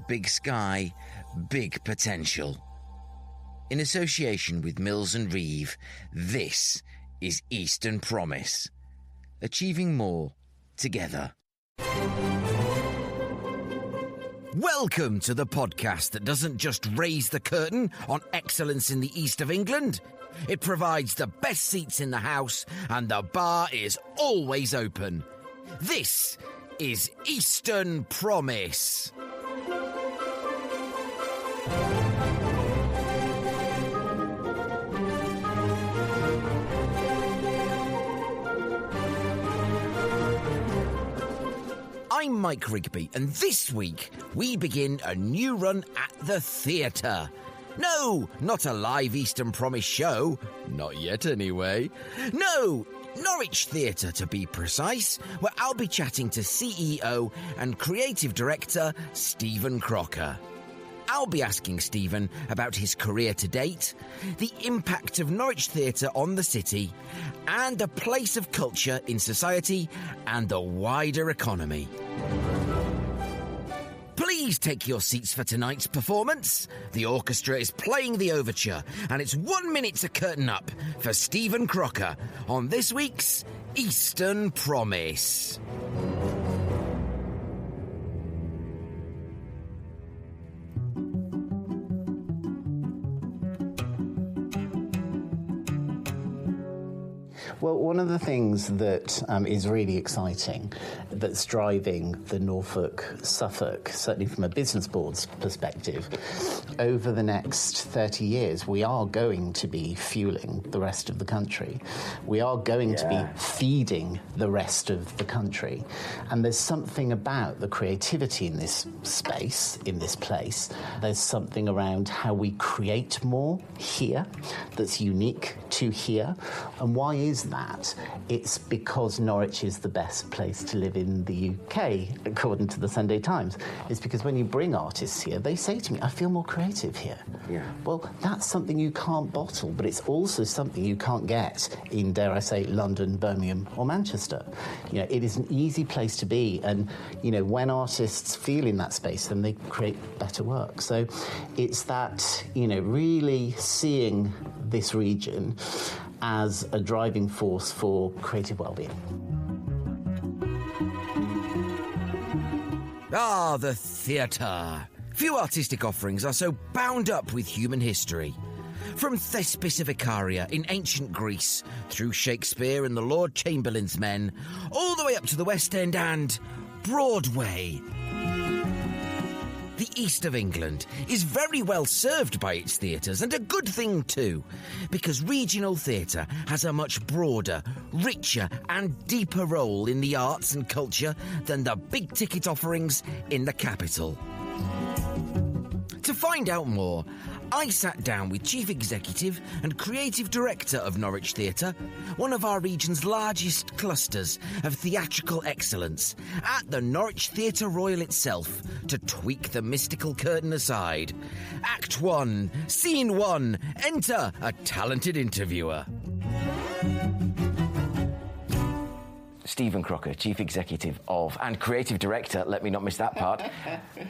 big sky, big potential. In association with Mills and Reeve, this is Eastern Promise. Achieving more together. Welcome to the podcast that doesn't just raise the curtain on excellence in the east of England. It provides the best seats in the house and the bar is always open. This is Eastern Promise. I'm Mike Rigby, and this week we begin a new run at the theatre. No, not a live Eastern Promise show. Not yet, anyway. No, Norwich Theatre, to be precise, where I'll be chatting to CEO and creative director Stephen Crocker. I'll be asking Stephen about his career to date, the impact of Norwich Theatre on the city, and the place of culture in society and the wider economy. Please take your seats for tonight's performance. The orchestra is playing the overture, and it's 1 minute to curtain up for Stephen Crocker on this week's Eastern Promise. Well, one of the things that is really exciting that's driving the Norfolk-Suffolk, certainly from a business board's perspective, over the next 30 years, we are going to be fueling the rest of the country. We are going to be feeding the rest of the country. And there's something about the creativity in this space, in this place. There's something around how we create more here that's unique to here. And why is that? It's because Norwich is the best place to live in the UK, according to the Sunday Times. It's because when you bring artists here, they say to me, I feel more creative here. Yeah. Well, that's something you can't bottle, but it's also something you can't get in, dare I say, London, Birmingham or Manchester. You know, it is an easy place to be, and, you know, when artists feel in that space, then they create better work. So it's that, you know, really seeing this region as a driving force for creative well-being. Ah, the theatre. Few artistic offerings are so bound up with human history. From Thespis of Icaria in ancient Greece, through Shakespeare and the Lord Chamberlain's Men, all the way up to the West End and Broadway. The east of England is very well served by its theatres, and a good thing too, because regional theatre has a much broader, richer and deeper role in the arts and culture than the big-ticket offerings in the capital. To find out more, I sat down with Chief Executive and Creative Director of Norwich Theatre, one of our region's largest clusters of theatrical excellence, at the Norwich Theatre Royal itself, to tweak the mystical curtain aside. Act 1, Scene 1, enter a talented interviewer. Stephen Crocker, Chief Executive of, and Creative Director, let me not miss that part,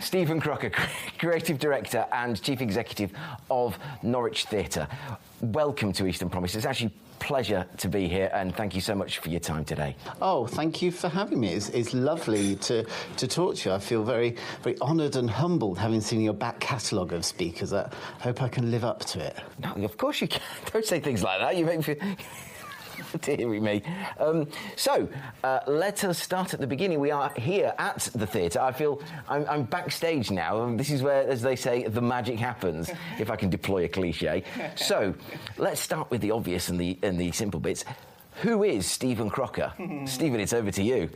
Stephen Crocker, Creative Director and Chief Executive of Norwich Theatre. Welcome to Eastern Promise. It's actually a pleasure to be here, and thank you so much for your time today. Oh, thank you for having me. It's lovely to talk to you. I feel very, very honoured and humbled having seen your back catalogue of speakers. I hope I can live up to it. No, of course you can. Don't say things like that. You make me feel... Dearie me. So, let us start at the beginning. We are here at the theatre. I feel I'm backstage now. This is where, as they say, the magic happens, if I can deploy a cliche. So, let's start with the obvious and the simple bits. Who is Stephen Crocker? Stephen, it's over to you.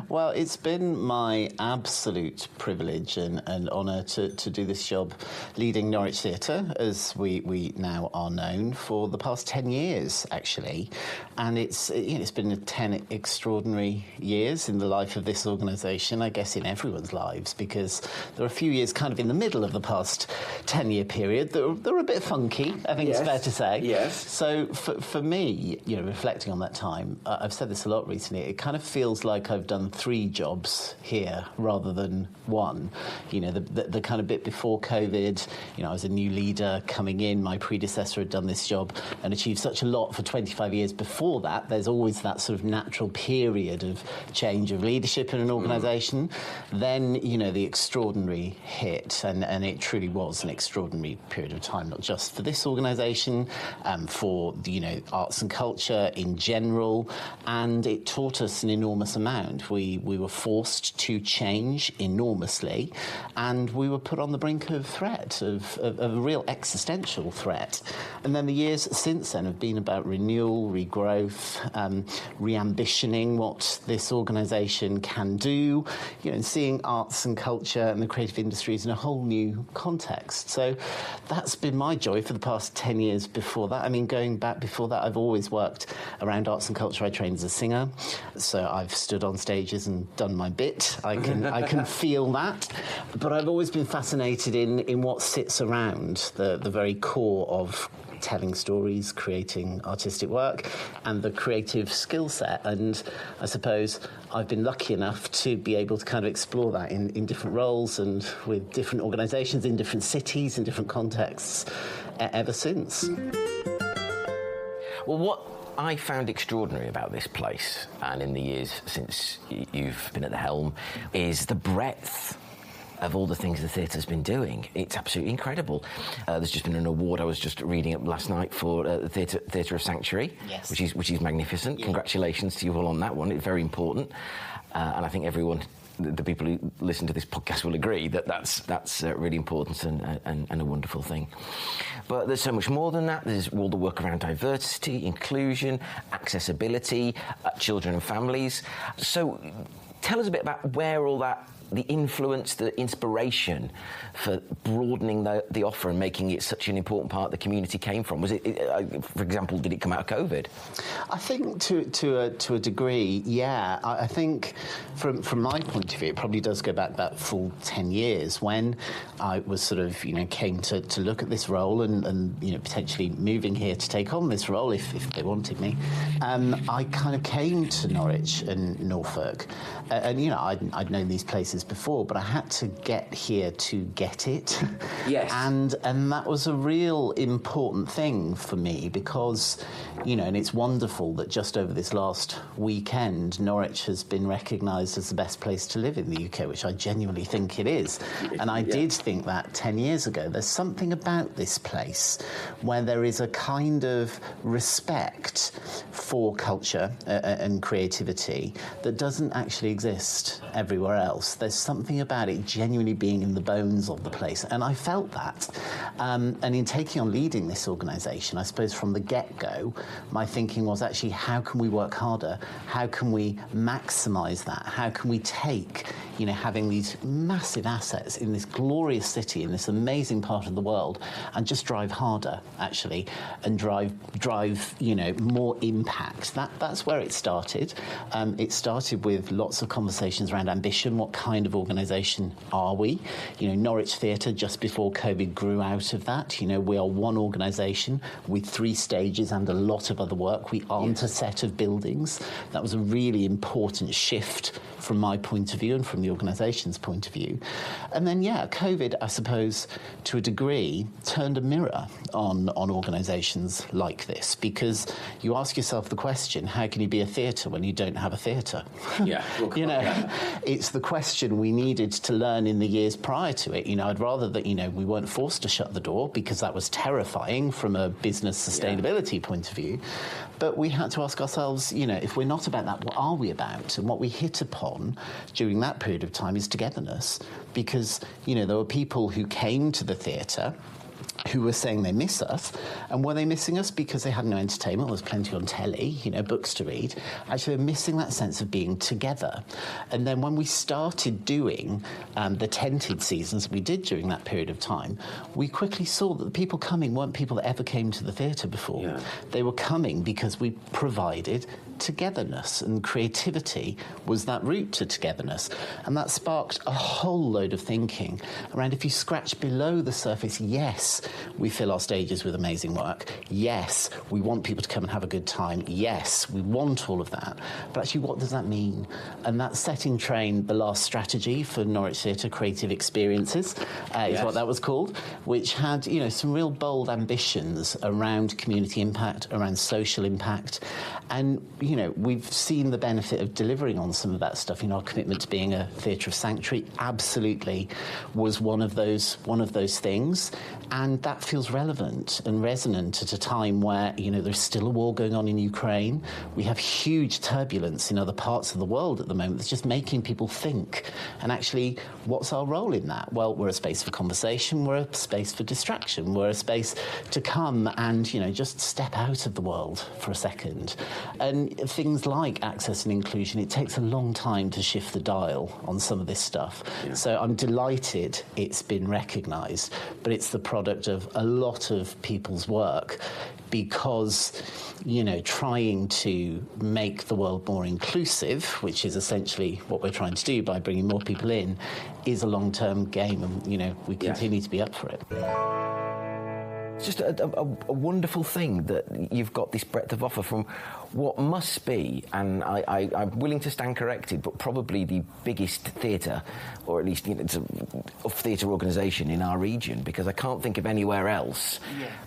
Well, it's been my absolute privilege and honour to do this job leading Norwich Theatre, as we now are known, for the past 10 years, actually. And it's been 10 extraordinary years in the life of this organisation, I guess in everyone's lives, because there are a few years kind of in the middle of the past 10-year period that are a bit funky, I think it's fair to say. Yes. So for me, reflecting on that time. I've said this a lot recently. It kind of feels like I've done 3 jobs here rather than 1. You know, the kind of bit before COVID, you know, I was a new leader coming in. My predecessor had done this job and achieved such a lot for 25 years before that. There's always that sort of natural period of change of leadership in an organisation. Then, you know, the extraordinary hit, and it truly was an extraordinary period of time, not just for this organisation, for, you know, arts and culture in general, and it taught us an enormous amount. We were forced to change enormously, and we were put on the brink of threat, of a real existential threat. And then the years since then have been about renewal, regrowth, re-ambitioning what this organisation can do, you know, and seeing arts and culture and the creative industries in a whole new context. So that's been my joy for the past 10 years before that. I mean, going back before that, I've always worked around arts and culture. I trained as a singer, so I've stood on stages and done my bit. I can feel that. But I've always been fascinated in what sits around the very core of telling stories, creating artistic work, and the creative skill set. And I suppose I've been lucky enough to be able to kind of explore that in different roles and with different organisations in different cities, in different contexts ever since. Well, what I found extraordinary about this place, and in the years since you've been at the helm, is the breadth of all the things the theatre's been doing. It's absolutely incredible. There's just been an award I was just reading up last night for the Theatre of Sanctuary, yes, which is magnificent. Yeah. Congratulations to you all on that one. It's very important, and I think everyone, the people who listen to this podcast, will agree that that's really important and a wonderful thing. But there's so much more than that. There's all the work around diversity, inclusion, accessibility, children and families. So tell us a bit about where all that, the influence, the inspiration for broadening the offer and making it such an important part of the community came from. Was it, for example, did it come out of COVID? I think to a degree, yeah. I think from my point of view, it probably does go back that full 10 years when I was sort of, you know, came to look at this role and you know, potentially moving here to take on this role if they wanted me. I kind of came to Norwich and Norfolk, and you know, I'd known these places before, but I had to get here to get it. Yes. And that was a real important thing for me because, you know, and it's wonderful that just over this last weekend, Norwich has been recognised as the best place to live in the UK, which I genuinely think it is. And I did think that 10 years ago. There's something about this place where there is a kind of respect for culture and creativity that doesn't actually exist everywhere else. There's something about it genuinely being in the bones of the place, and I felt that. And in taking on leading this organisation, I suppose from the get-go, my thinking was actually, how can we work harder? How can we maximise that? How can we take, you know, having these massive assets in this glorious city, in this amazing part of the world, and just drive harder, actually, and drive, you know, more impact. That's where it started. It started with lots of conversations around ambition. What kind of organisation are we? You know, Norwich Theatre, just before COVID, grew out of that. You know, we are one organisation with 3 stages and a lot of other work. We aren't a set of buildings. That was a really important shift from my point of view and from the organisation's point of view. And then, yeah, COVID, I suppose, to a degree, turned a mirror on organisations like this, because you ask yourself the question, how can you be a theatre when you don't have a theatre? Yeah. You know, it's the question we needed to learn in the years prior to it. You know, I'd rather that, you know, we weren't forced to shut the door because that was terrifying from a business sustainability point of view. But we had to ask ourselves, you know, if we're not about that, what are we about? And what we hit upon during that period of time is togetherness. Because, you know, there were people who came to the theatre who were saying they miss us. And were they missing us because they had no entertainment? There was plenty on telly, you know, books to read. Actually, they're missing that sense of being together. And then when we started doing the tented seasons we did during that period of time, we quickly saw that the people coming weren't people that ever came to the theatre before. Yeah. They were coming because we provided togetherness, and creativity was that route to togetherness. And that sparked a whole load of thinking around, if you scratch below the surface, yes, we fill our stages with amazing work. Yes, we want people to come and have a good time. Yes, we want all of that. But actually, what does that mean? And that set in train the last strategy for Norwich Theatre, Creative Experiences, is what that was called, which had, some real bold ambitions around community impact, around social impact. And, we've seen the benefit of delivering on some of that stuff. Our commitment to being a theatre of sanctuary absolutely was one of those things. And that feels relevant and resonant at a time where, there's still a war going on in Ukraine. We have huge turbulence in other parts of the world at the moment that's just making people think. And actually, what's our role in that? Well, we're a space for conversation, we're a space for distraction, we're a space to come and, just step out of the world for a second. And things like access and inclusion, it takes a long time to shift the dial on some of this stuff. Yeah. So I'm delighted it's been recognised, but it's the product of a lot of people's work, because, trying to make the world more inclusive, which is essentially what we're trying to do by bringing more people in, is a long-term game, and, we continue to be up for it. It's just a wonderful thing that you've got this breadth of offer from what must be, and I'm willing to stand corrected, but probably the biggest theatre, or at least it's a theatre organisation in our region, because I can't think of anywhere else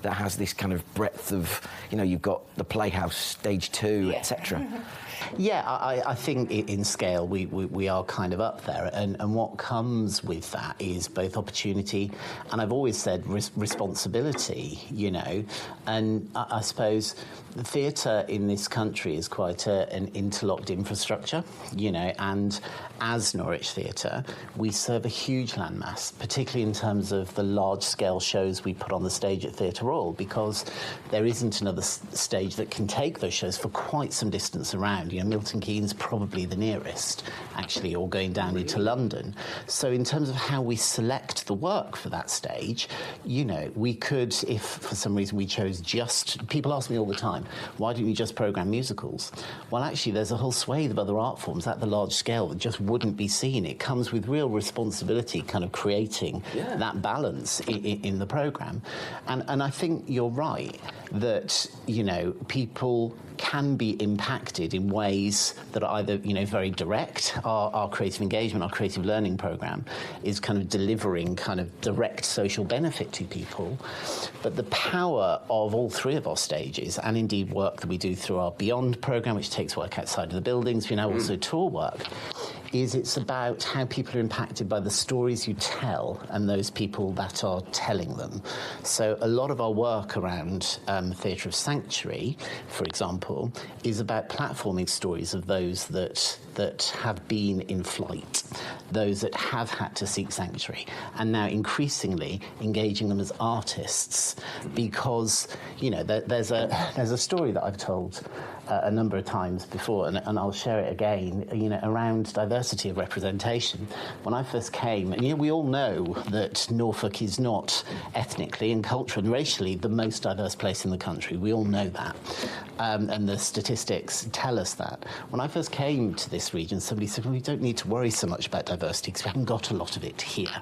that has this kind of breadth of, you've got the Playhouse, Stage 2, etc. Yeah, I think in scale we are kind of up there, and what comes with that is both opportunity and, I've always said, responsibility, and I suppose the theatre in this country is quite an interlocked infrastructure, and as Norwich Theatre, we serve a huge landmass, particularly in terms of the large-scale shows we put on the stage at Theatre Royal, because there isn't another stage that can take those shows for quite some distance around. Milton Keynes probably the nearest, actually, or going down into London. So in terms of how we select the work for that stage, we could, if for some reason we chose people ask me all the time, why don't you just programme musicals? Well, actually, there's a whole swathe of other art forms at the large scale that just wouldn't be seen. It comes with real responsibility, kind of creating that balance in the programme. And I think you're right that, people can be impacted in ways that are either, very direct. Our creative engagement, our creative learning programme is kind of delivering kind of direct social benefit to people. But the power of all three of our stages, and indeed work that we do through our Beyond programme, which takes work outside of the buildings, we now also tour work, is it's about how people are impacted by the stories you tell and those people that are telling them. So a lot of our work around Theatre of Sanctuary, for example, is about platforming stories of those that have been in flight, those that have had to seek sanctuary, and now increasingly engaging them as artists, because there's a story that I've told a number of times before, and I'll share it again, around diversity of representation. When I first came, and we all know that Norfolk is not ethnically and culturally and racially the most diverse place in the country. We all know that. And the statistics tell us that. When I first came to this region, somebody said, well, we don't need to worry so much about diversity because we haven't got a lot of it here.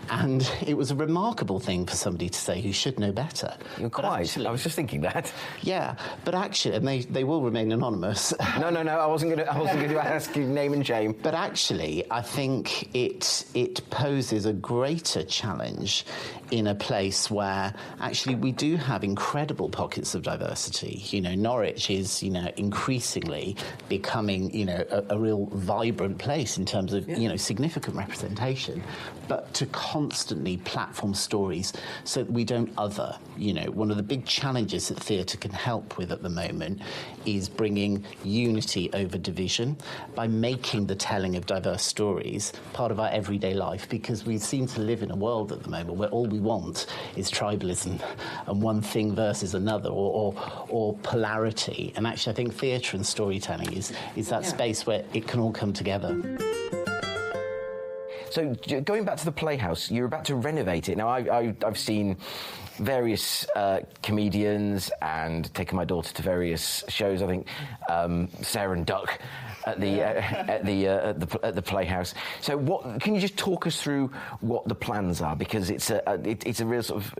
And it was a remarkable thing for somebody to say who should know better. You're quite. Actually, I was just thinking that. Yeah, but actually, and they will remain anonymous. No, I wasn't going to ask you name and shame. But actually, I think it poses a greater challenge in a place where actually we do have incredible pockets of diversity. Norwich is, increasingly becoming, a real vibrant place in terms of, significant representation. But to constantly platform stories so that we don't other, one of the big challenges that theatre can help with at the moment is bringing unity over division by making the telling of diverse stories part of our everyday life, because we seem to live in a world at the moment where all we want is tribalism and one thing versus another, or polarity. And actually, I think theatre and storytelling is that space where it can all come together. So going back to the Playhouse, you're about to renovate it. Now, I've seen various comedians and taken my daughter to various shows. I think Sarah and Duck at the Playhouse. So, can you just talk us through what the plans are? Because it's a real sort of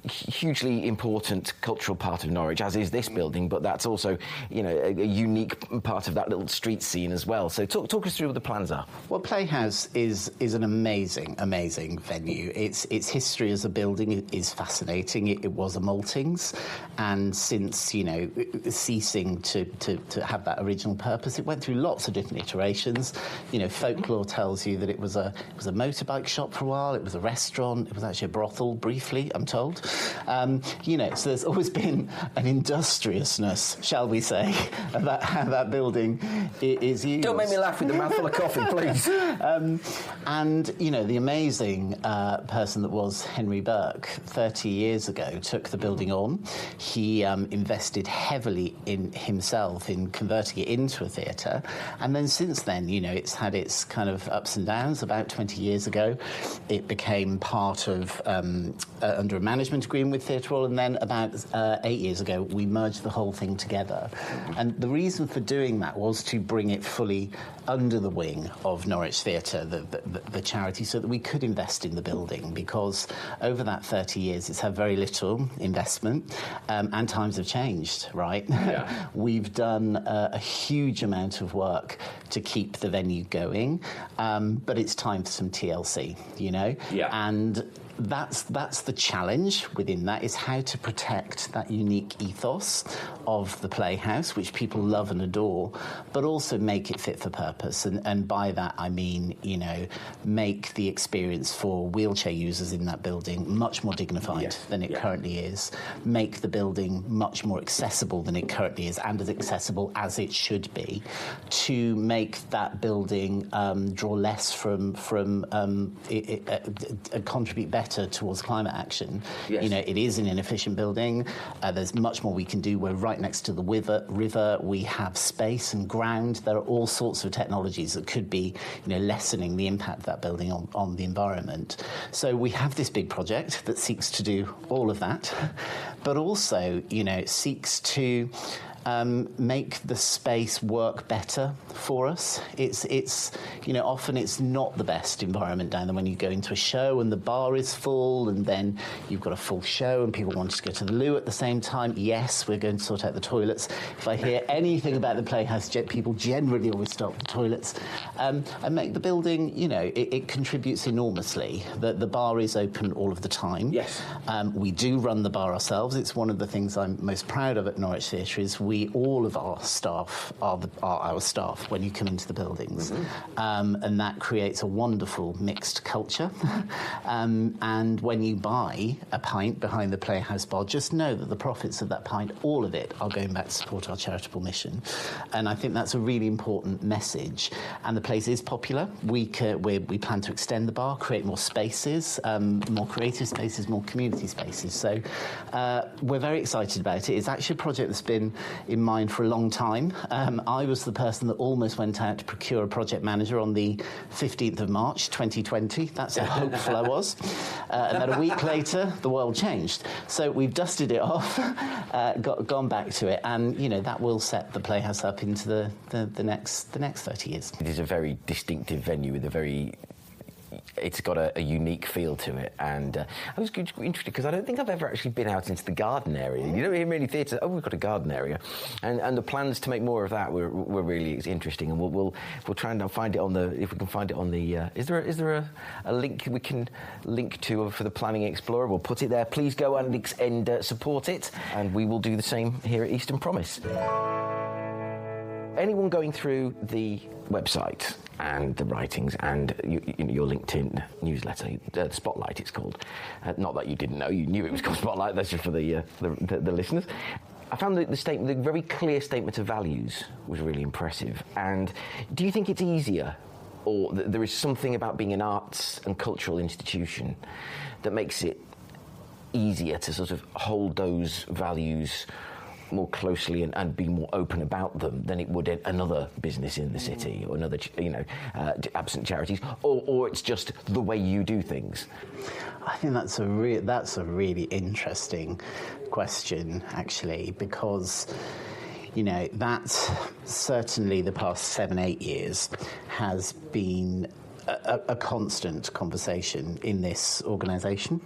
hugely important cultural part of Norwich, as is this building, but that's also, a unique part of that little street scene as well. So talk us through what the plans are. Well, Playhouse is an amazing venue. Its history as a building is fascinating. It was a maltings, and since ceasing to have that original purpose, it went through lots of different iterations. Folklore tells you that it was a motorbike shop for a while. It was a restaurant. It was actually a brothel briefly, I'm told. So there's always been an industriousness, shall we say, about how that building is used. Don't make me laugh with the mouthful of coffee, please. And the amazing person that was Henry Burke 30 years ago took the building on. He invested heavily in himself in converting it into a theatre. And then since then, it's had its kind of ups and downs. About 20 years ago, it became part of, under a management agreement with Theatre Royal, and then about 8 years ago, we merged the whole thing together. And the reason for doing that was to bring it fully under the wing of Norwich Theatre, the charity, so that we could invest in the building, because over that 30 years, it's had very little investment, and times have changed, right? Yeah. We've done a huge amount of work to keep the venue going, but it's time for some TLC, Yeah. And that's the challenge within that, is how to protect that unique ethos of the Playhouse, which people love and adore, but also make it fit for purpose. And by that, I mean, make the experience for wheelchair users in that building much more dignified than it currently is. Make the building much more accessible than it currently is, and as accessible as it should be, to make that building draw less from contribute better towards climate action. Yes. It is an inefficient building. There's much more we can do. We're right next to the river. We have space and ground. There are all sorts of technologies that could be, lessening the impact of that building on the environment. So we have this big project that seeks to do all of that, but also, seeks to make the space work better for us. It's often it's not the best environment down there when you go into a show and the bar is full, and then you've got a full show and people want to go to the loo at the same time. Yes, we're going to sort out the toilets. If I hear anything about the Playhouse, people generally always stop the toilets, and make the building, it contributes enormously. The bar is open all of the time. Yes. We do run the bar ourselves. It's one of the things I'm most proud of at Norwich Theatre, is all of our staff are our staff when you come into the buildings. Mm-hmm. And that creates a wonderful mixed culture. And when you buy a pint behind the Playhouse bar, just know that the profits of that pint, all of it, are going back to support our charitable mission. And I think that's a really important message. And the place is popular. We plan to extend the bar, create more spaces, more creative spaces, more community spaces. So we're very excited about it. It's actually a project that's been in mind for a long time. I was the person that almost went out to procure a project manager on the 15th of March 2020. That's how hopeful I was. And then a week later, the world changed. So we've dusted it off, gone back to it, and that will set the Playhouse up into the next 30 years. It is a very distinctive venue with it's got a unique feel to it, and I was interested because I don't think I've ever actually been out into the garden area. You don't hear many theatres. Oh, we've got a garden area, and the plans to make more of that were really interesting. And we'll try and find it on the, if we can find it on the. Is there a link we can link to for the Planning Explorer? We'll put it there. Please go and support it, and we will do the same here at Eastern Promise. Anyone going through the website and the writings and your LinkedIn newsletter, Spotlight it's called. Not that you didn't know, you knew it was called Spotlight, that's just for the listeners. I found the very clear statement of values was really impressive. And do you think it's easier, or there is something about being an arts and cultural institution that makes it easier to sort of hold those values more closely and be more open about them than it would another business in the city or another, absent charities, or it's just the way you do things? I think that's a really interesting question, actually, because that certainly the past 7-8 years has been a constant conversation in this organisation.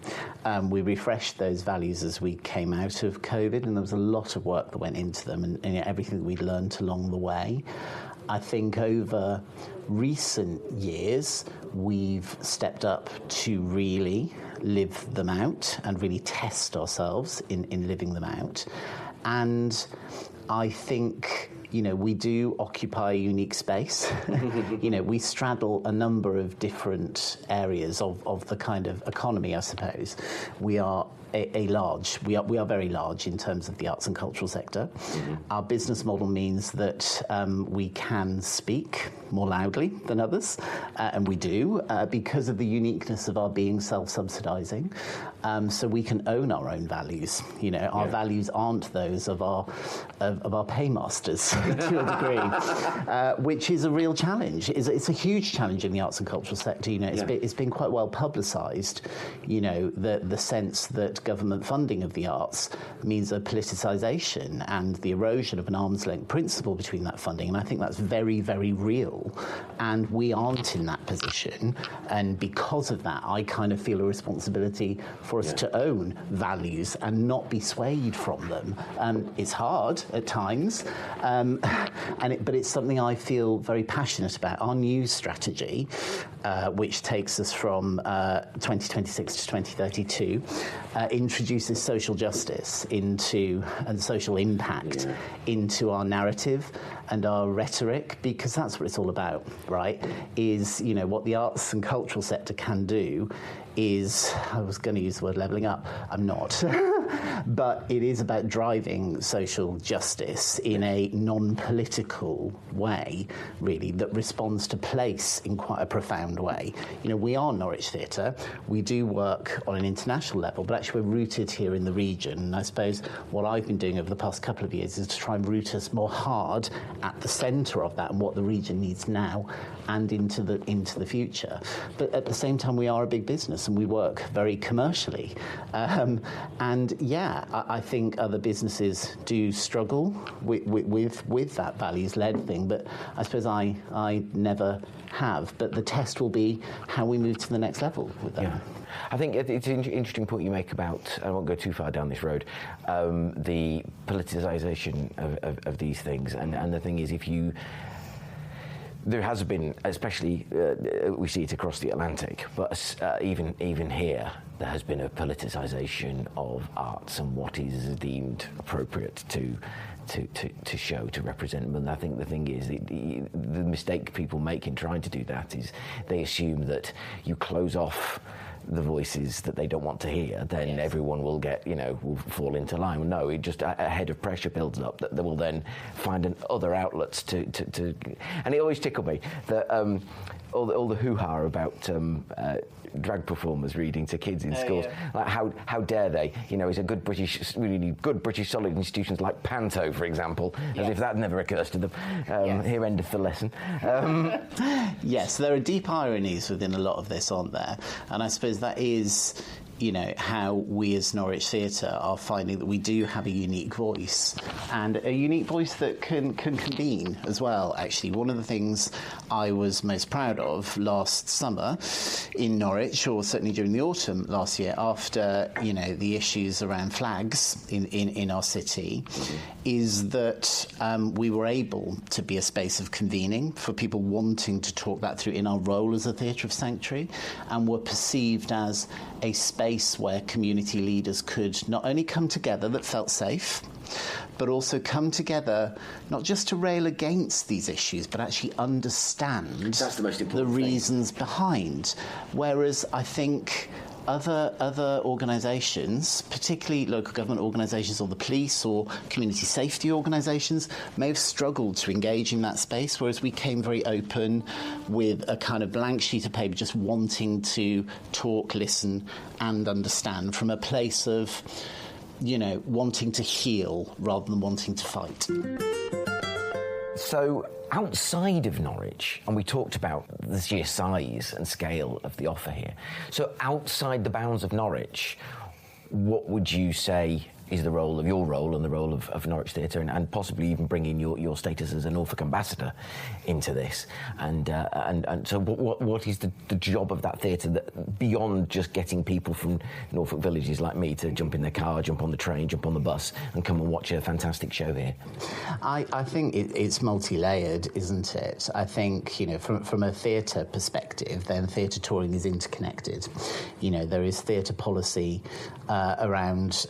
We refreshed those values as we came out of COVID, and there was a lot of work that went into them and everything that we'd learned along the way. I think over recent years, we've stepped up to really live them out and really test ourselves in living them out. And I think, we do occupy a unique space. We straddle a number of different areas of the kind of economy, I suppose. We are we are very large in terms of the arts and cultural sector. Our business model means that we can speak more loudly than others, and we do, because of the uniqueness of our being self-subsidising. So we can own our own values. Our values aren't those of our paymasters to a degree, which is a real challenge. It's a huge challenge in the arts and cultural sector. It's been quite well publicised. The sense that government funding of the arts means a politicisation and the erosion of an arm's length principle between that funding, and I think that's very, very real, and we aren't in that position, and because of that I kind of feel a responsibility for us to own values and not be swayed from them. It's hard at times, but it's something I feel very passionate about. Our new strategy, which takes us from 2026 to 2032, introduces social justice and social impact into our narrative and our rhetoric, because that's what it's all about, right? Is, what the arts and cultural sector can do is, I was going to use the word levelling up, I'm not, but it is about driving social justice in a non-political way, really, that responds to place in quite a profound way. We are Norwich Theatre, we do work on an international level, but actually we're rooted here in the region, and I suppose what I've been doing over the past couple of years is to try and root us more hard at the centre of that and what the region needs now and into the future. But at the same time, we are a big business and we work very commercially. I think other businesses do struggle with that values-led thing, but I suppose I never have. But the test will be how we move to the next level with that. Yeah. I think it's an interesting point you make about, I won't go too far down this road, the politicisation of these things. And the thing is, there has been, especially we see it across the Atlantic, but even here, there has been a politicisation of arts and what is deemed appropriate to show, to represent them. And I think the thing is, the mistake people make in trying to do that is they assume that you close off the voices that they don't want to hear, then everyone will will fall into line. Well, no, it just a head of pressure builds up that they will then find other outlets to and it always tickled me that all the hoo-ha about drag performers reading to kids in schools. Like how dare they? It's a really good British solid institutions like Panto, for example, as if that never occurs to them. Here, end of the lesson. Yes, there are deep ironies within a lot of this, aren't there? And I suppose that is, how we as Norwich Theatre are finding that we do have a unique voice, and a unique voice that can convene as well, actually. One of the things I was most proud of last summer in Norwich, or certainly during the autumn last year, after, the issues around flags in our city, is that we were able to be a space of convening for people wanting to talk that through in our role as a theatre of sanctuary, and were perceived as a space where community leaders could not only come together that felt safe, but also come together not just to rail against these issues, but actually understand That's the most important the reasons behind. Whereas I think other organisations, particularly local government organisations or the police or community safety organisations, may have struggled to engage in that space, whereas we came very open with a kind of blank sheet of paper, just wanting to talk, listen and understand from a place of wanting to heal rather than wanting to fight. So, outside of Norwich, and we talked about the sheer size and scale of the offer here, so outside the bounds of Norwich, what would you say is the role of your role and the role of Norwich Theatre, and possibly even bringing your status as a Norfolk ambassador into this? And so what is the job of that theatre that, beyond just getting people from Norfolk villages like me to jump in their car, jump on the train, jump on the bus and come and watch a fantastic show here? I think it's multi-layered, isn't it? I think, from a theatre perspective, then theatre touring is interconnected. There is theatre policy around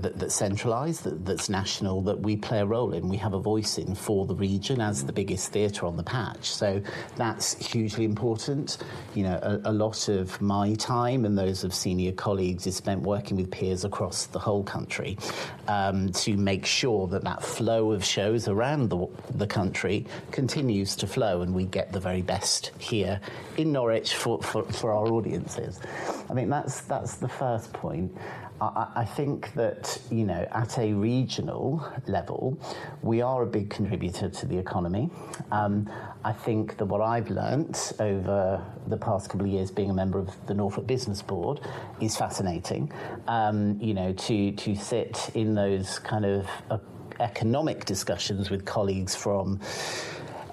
that's centralised, that's national, that we play a role in. We have a voice in for the region as the biggest theatre on the patch. So that's hugely important. A lot of my time and those of senior colleagues is spent working with peers across the whole country to make sure that flow of shows around the country continues to flow, and we get the very best here in Norwich for our audiences. I think that's the first point. I think that, at a regional level, we are a big contributor to the economy. I think that what I've learnt over the past couple of years being a member of the Norfolk Business Board is fascinating. To sit in those kind of economic discussions with colleagues from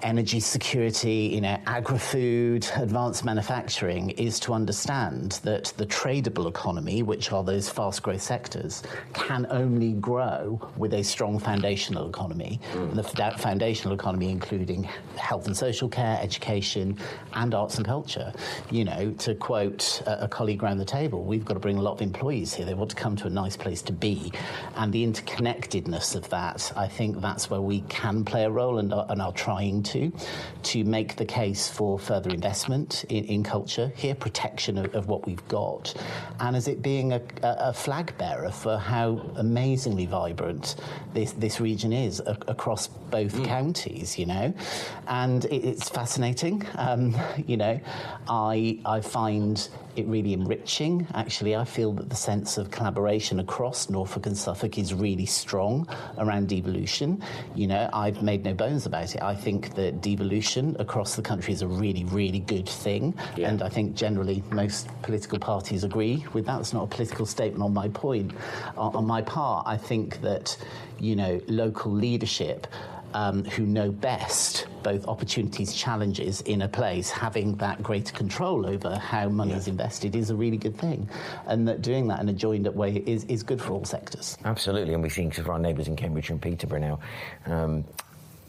energy security, agri-food, advanced manufacturing, is to understand that the tradable economy, which are those fast growth sectors, can only grow with a strong foundational economy. And that foundational economy including health and social care, education, and arts and culture. To quote a colleague around the table, we've got to bring a lot of employees here. They want to come to a nice place to be. And the interconnectedness of that, I think that's where we can play a role and are trying to make the case for further investment in culture here, protection of what we've got, and as it being a flag bearer for how amazingly vibrant this region is across both counties, and it's fascinating. I find it really enriching. Actually, I feel that the sense of collaboration across Norfolk and Suffolk is really strong around devolution. I've made no bones about it. I think that devolution across the country is a really, really good thing. Yeah. And I think generally most political parties agree with that. It's not a political statement on my point. On my part, I think that, local leadership who know best both opportunities, challenges in a place, having that greater control over how money is invested is a really good thing, and that doing that in a joined-up way is good for all sectors. Absolutely, and we're seeing for our neighbours in Cambridge and Peterborough now,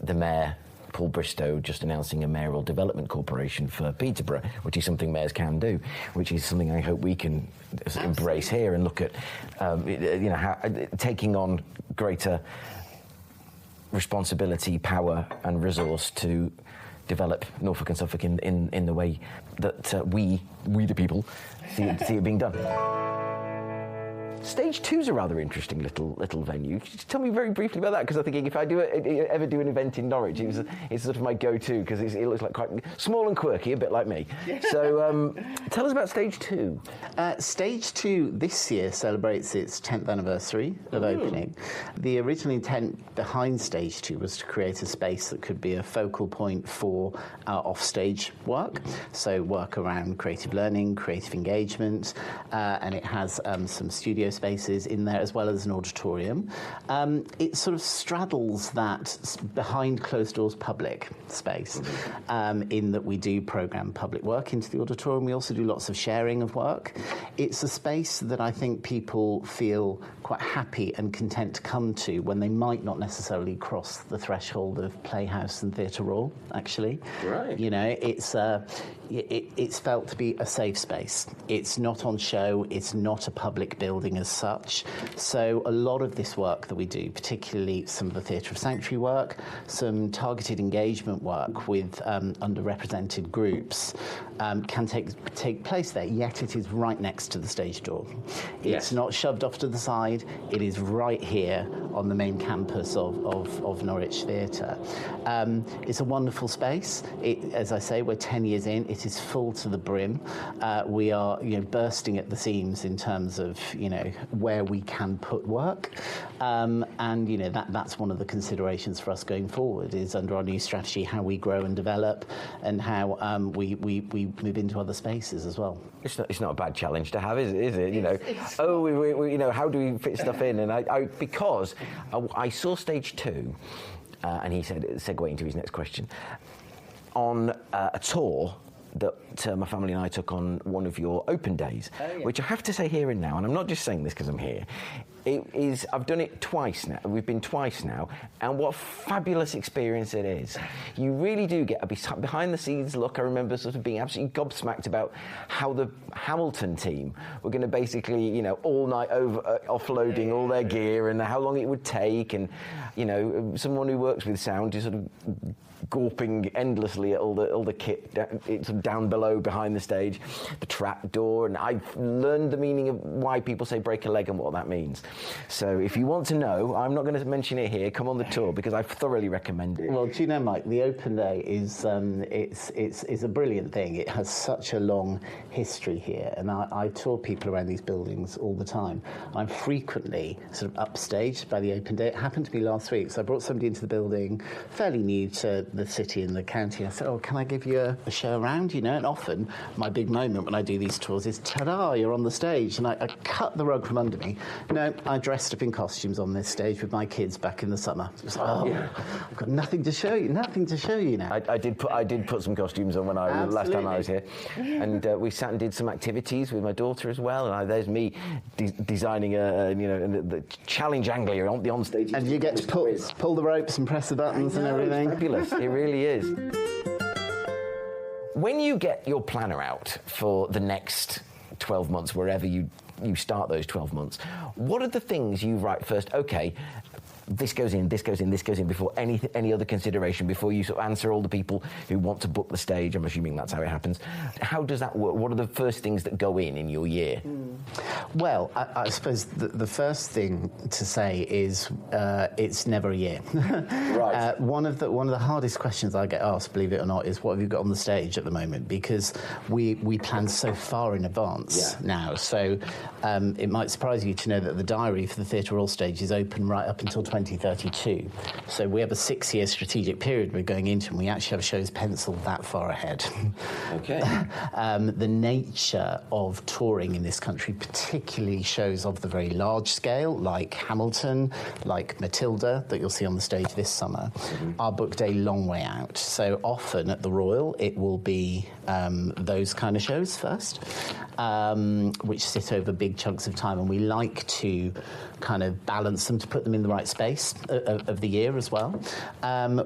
the Mayor, Paul Bristow, just announcing a mayoral development corporation for Peterborough, which is something mayors can do, which is something I hope we can embrace here and look at, taking on greater responsibility, power and resource to develop Norfolk and Suffolk in the way that we the people see it being done. Stage 2's a rather interesting little venue. Just tell me very briefly about that, because I'm thinking if I ever do an event in Norwich, it's sort of my go-to, because it looks like quite small and quirky, a bit like me. So tell us about Stage 2. Stage 2 this year celebrates its 10th anniversary of opening. The original intent behind Stage 2 was to create a space that could be a focal point for our off-stage work, so work around creative learning, creative engagement, and it has some studio spaces in there as well as an auditorium. It sort of straddles that behind closed doors public space, in that we do programme public work into the auditorium. We also do lots of sharing of work. It's a space that I think people feel quite happy and content to come to when they might not necessarily cross the threshold of Playhouse and Theatre Royal, actually. Right. It's felt to be a safe space. It's not on show, it's not a public building as such. So a lot of this work that we do, particularly some of the Theatre of Sanctuary work, some targeted engagement work with underrepresented groups, can take place there, yet it is right next to the stage door. It's not shoved off to the side, it is right here on the main campus of Norwich Theatre. It's a wonderful space. As I say, we're 10 years in, it is full to the brim. We are bursting at the seams in terms of where we can put work. And that's one of the considerations for us going forward, is under our new strategy how we grow and develop, and how we move into other spaces as well. It's not a bad challenge to have, is it? How do we fit stuff in? And because I saw stage 2, and he said, segueing to his next question, on a tour that my family and I took on one of your open days, which I have to say here and now, and I'm not just saying this because I'm here, I've done it twice now. We've been twice now, and what a fabulous experience it is. You really do get a behind-the-scenes look. I remember sort of being absolutely gobsmacked about how the Hamilton team were going to basically, all night over offloading all their gear, and how long it would take, and someone who works with sound just sort of gawping endlessly at all the kit down below behind the stage, the trap door, and I've learned the meaning of why people say break a leg and what that means. So if you want to know, I'm not going to mention it here, come on the tour, because I thoroughly recommend it. Well, do you know, Mike, the open day is it's a brilliant thing. It has such a long history here, and I tour people around these buildings all the time. I'm frequently sort of upstaged by the open day. It happened to me last week, so I brought somebody into the building, fairly new to the city and the county. I said, can I give you a show around, And often my big moment when I do these tours is, ta-da, you're on the stage. And I cut the rug from under me. No, I dressed up in costumes on this stage with my kids back in the summer. It was like, I've got nothing to show you now. I did put some costumes on when last time I was here. And we sat and did some activities with my daughter as well. And there's me designing the challenge Anglia on the onstage. And you get to pull the ropes and press the buttons and everything. It's fabulous. It really is. When you get your planner out for the next 12 months, wherever you start those 12 months, what are the things you write first? Okay, this goes in, this goes in, this goes in, before any other consideration, before you sort of answer all the people who want to book the stage. I'm assuming that's how it happens. How does that work? What are the first things that go in your year? Well, I suppose the first thing to say is it's never a year. Right. One of the hardest questions I get asked, believe it or not, is what have you got on the stage at the moment? Because we plan so far in advance now. So it might surprise you to know that the diary for the Theatre Royal Stage is open right up until 2032. So we have a 6-year strategic period we're going into, and we actually have shows penciled that far ahead. Okay. The nature of touring in this country, particularly shows of the very large scale, like Hamilton, like Matilda, that you'll see on the stage this summer, are booked a long way out. So often at the Royal, it will be those kind of shows first, which sit over big chunks of time, and we like to kind of balance them to put them in the right space of the year as well.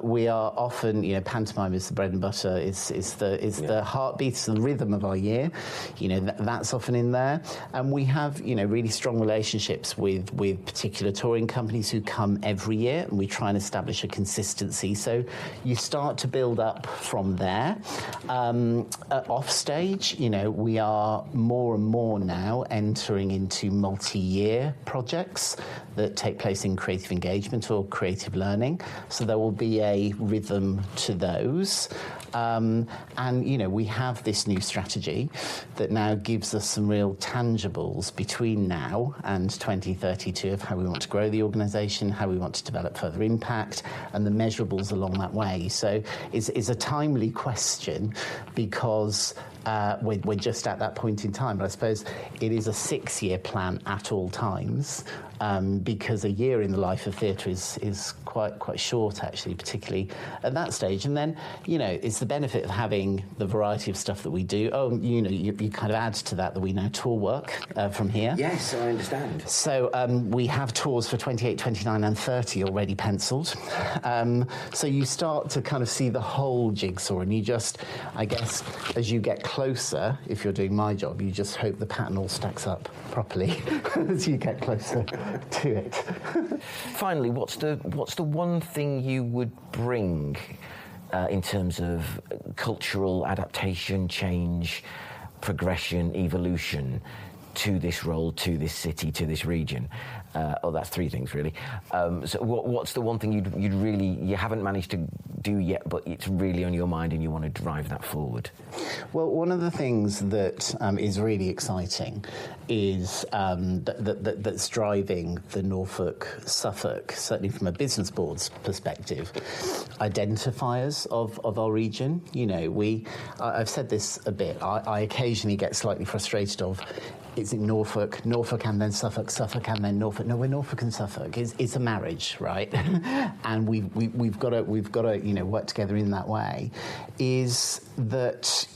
We are often, pantomime is the bread and butter, is the heartbeat, it's the rhythm of our year. That's often in there. And we have, really strong relationships with particular touring companies who come every year, and we try and establish a consistency. So you start to build up from there. Off stage, we are more and more now entering into multi-year projects that take place in creative engagement or creative learning. So there will be a rhythm to those. And, we have this new strategy that now gives us some real tangibles between now and 2032 of how we want to grow the organisation, how we want to develop further impact, and the measurables along that way. So it's a timely question because we're just at that point in time. But I suppose it is a 6-year plan at all times, because a year in the life of theatre is quite short, actually, particularly at that stage. And then, it's the benefit of having the variety of stuff that we do. You kind of add to that we now tour work from here. Yes, I understand. So we have tours for 28, 29 and 30 already penciled. So you start to kind of see the whole jigsaw, and you just, I guess, as you get closer, if you're doing my job, you just hope the pattern all stacks up properly as you get closer to it. Finally, what's the one thing you would bring in terms of cultural adaptation, change, progression, evolution to this role, to this city, to this region? That's three things, really. So what's the one thing you haven't managed to do yet, but it's really on your mind and you want to drive that forward? Well, one of the things that is really exciting is that's driving the Norfolk, Suffolk, certainly from a business board's perspective, identifiers of our region. You know, I've said this a bit, I occasionally get slightly frustrated of, is it Norfolk and then Suffolk, Suffolk and then Norfolk? No, we're Norfolk and Suffolk. It's a marriage, right? And we've got to work together in that way. Is that,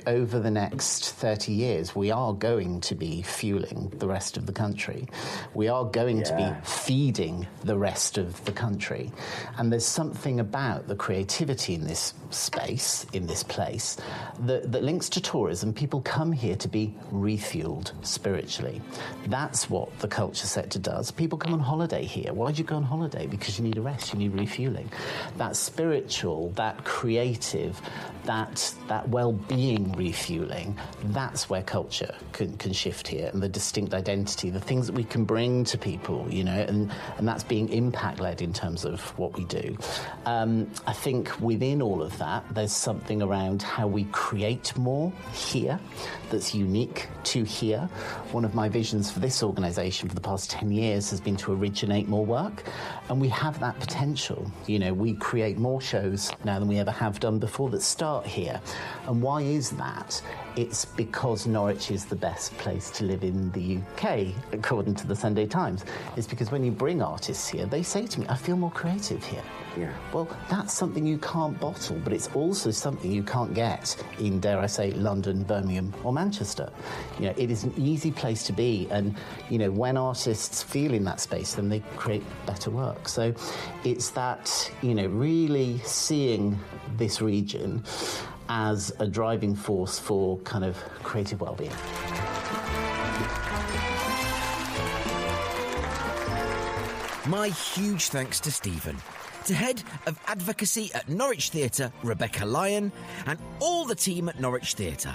over the next 30 years, we are going to be fueling the rest of the country. We are going to be feeding the rest of the country. And there's something about the creativity in this space, in this place, that links to tourism. People come here to be refueled spiritually. That's what the culture sector does. People come on holiday here. Why do you go on holiday? Because you need a rest, you need refueling. That spiritual, that creative, that well-being refueling, that's where culture can shift here, and the distinct identity, the things that we can bring to people, and that's being impact-led in terms of what we do. I think within all of that, there's something around how we create more here that's unique to here. One of my visions for this organisation for the past 10 years has been to originate more work, and we have that potential. We create more shows now than we ever have done before that start here. And why is that? It's because Norwich is the best place to live in the UK, according to the Sunday Times. It's because when you bring artists here, they say to me, I feel more creative here. Yeah. Well, that's something you can't bottle, but it's also something you can't get in, dare I say, London, Birmingham or Manchester. It is an easy place to be, and, when artists feel in that space, then they create better work. So it's that, really seeing this region as a driving force for kind of creative well-being. My huge thanks to Stephen, to Head of Advocacy at Norwich Theatre, Rebecca Lyon, and all the team at Norwich Theatre.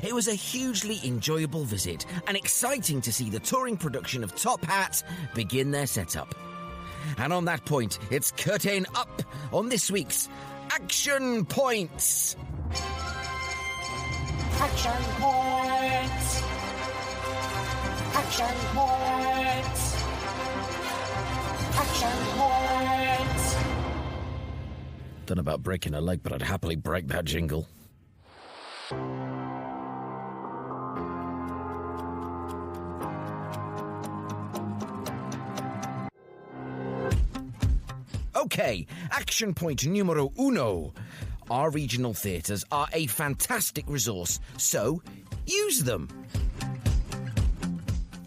It was a hugely enjoyable visit and exciting to see the touring production of Top Hat begin their setup. And on that point, it's curtain up on this week's Action Points. Action Points. Action Points. Action Points. Don't know about breaking a leg, but I'd happily break that jingle. Okay, action point numero uno. Our regional theatres are a fantastic resource, so use them.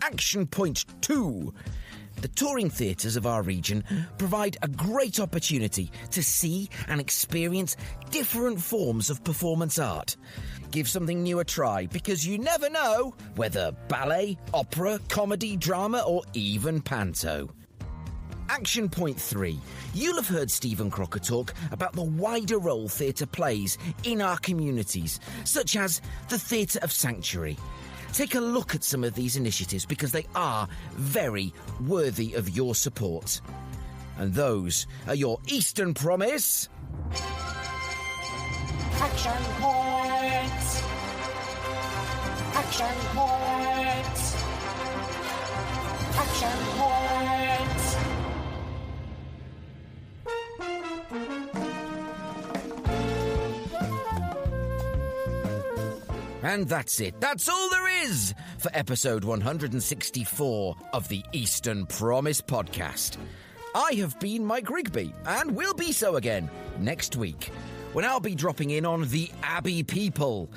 Action point 2. The touring theatres of our region provide a great opportunity to see and experience different forms of performance art. Give something new a try, because you never know whether ballet, opera, comedy, drama, or even panto. Action point 3. You'll have heard Stephen Crocker talk about the wider role theatre plays in our communities, such as the Theatre of Sanctuary. Take a look at some of these initiatives because they are very worthy of your support. And those are your Eastern Promise. Action Points. Action Points. Action Points. And that's it. That's all there is for episode 164 of the Eastern Promise podcast. I have been Mike Rigby, and will be so again next week, when I'll be dropping in on the Abbey people.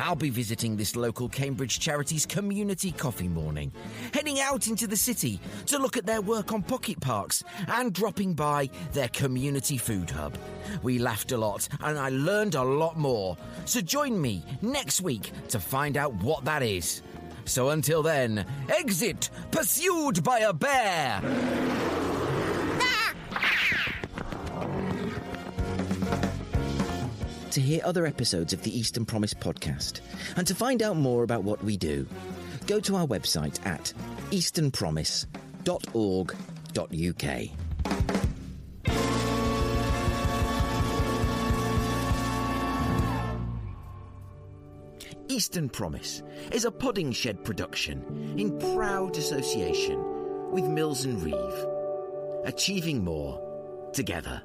I'll be visiting this local Cambridge charity's community coffee morning, heading out into the city to look at their work on pocket parks and dropping by their community food hub. We laughed a lot and I learned a lot more, so join me next week to find out what that is. So until then, exit pursued by a bear! to hear other episodes of the Eastern Promise podcast and to find out more about what we do, go to our website at easternpromise.org.uk. Eastern Promise is a Pudding Shed production in proud association with Mills and Reeve. Achieving more together.